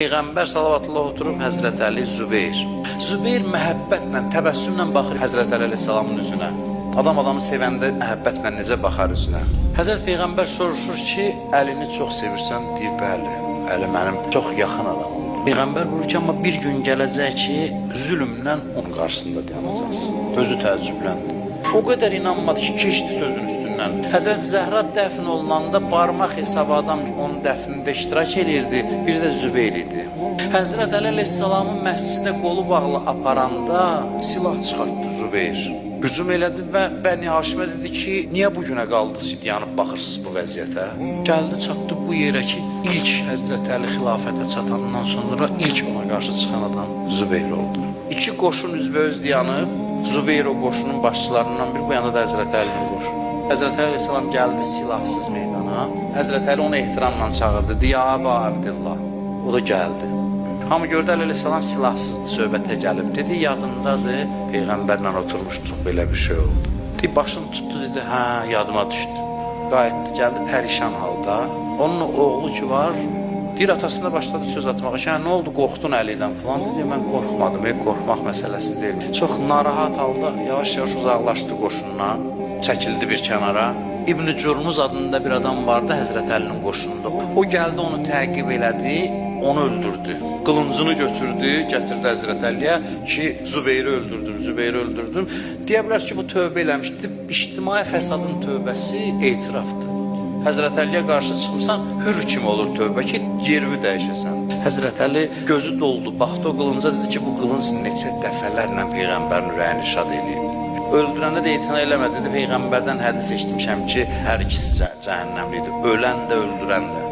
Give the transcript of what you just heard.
Peyğəmbər salavatullah oturub Həzrət Əli, Zübeyir. Zübeyir məhəbbətlə, təbəssümlə baxır Həzrət Əli əleyhissalamın üzünə. Adam adamı sevəndə məhəbbətlə necə baxar üzünə. Həzrət Peyğəmbər soruşur ki, Əlini çox sevirsən? Deyir, bəli, Əli mənim çox yaxın adamım. Peyğəmbər buyurur ki, amma bir gün gələcək ki, zülmlə onun qarşısında dayanacaqsın. Özü təəccübləndi. O qədər inanmadı ki, keçdi sözün üstündən. Həzrət Zəhra dəfn olunanda barmaq hesabı adam onun dəfnində iştirak edirdi, bir də Zübeyir idi. Həzrət Əli əleyhissalamın məscidə qolu bağlı aparanda silah çıxartdı Zübeyir. Hücum elədi və Bəni Haşimə dedi ki, niyə bu günə qaldınız ki, dayanıb baxırsınız bu vəziyyətə? Gəldi, çatdı bu yerə ki, ilk Həzrət Əli xilafətə çatandan sonra ilk ona qarşı çıxan adam Zübeyir oldu. İki qoşun üzbəüz dayanıb, Zübeyir o qoşunun başçılarından biri, bu yana da Həzrət Əlinin qoşunu. Həzrət Əli əleyhissalam gəldi silahsız meydana. Həzrət Əli onu ehtiramla çağırdı. Dedi, ya Əba Abdillah. O da gəldi. Hamı gördü Əli əleyhissalam silahsızdı, söhbətə gəlib. Dedi, yadındadır, Peyğəmbərlə oturmuşduq, belə bir şey oldu. Dedi, başını tutdu, dedi, hə, yadıma düşdü. Qayıtdı, gəldi pərişan halda. Onun oğlu ki var, deyir, atasına başladı söz atmağa ki, nə oldu, qorxdun Əlidən falan. Dedi, mən qorxmadım, qorxmaq məsələsi deyil. Çox narahat halda yavaş-yavaş uzaqlaşdı qoşundan, çəkildi bir kənara. İbn-i Cürmuz adında bir adam vardı Həzrət Əlinin qoşununda. O gəldi, onu təqib elədi, onu öldürdü. Qılıncını götürdü, gətirdi Həzrət Əliyə ki, Zübeyri öldürdüm, Zübeyri öldürdüm. Deyə bilər ki, bu tövbə eləmişdi. İctimai fəsadın tövbəsi etirafdır. Həzrət Əliyə qarşı çıxmısan, hür kimi olur tövbə ki, yervi dəyişəsən. Həzrət Əli gözü doldu, baxdı o qılınca, dedi ki, bu qılınc neçə dəfələrlə Peyğəmbərin ürəyini şad eləyib. Öldürəndə də etina eləmədi, dedi, Peyğəmbərdən hədis eşitmişəm ki, hər ikisi cəhənnəmlidir, ölən də, öldürən də.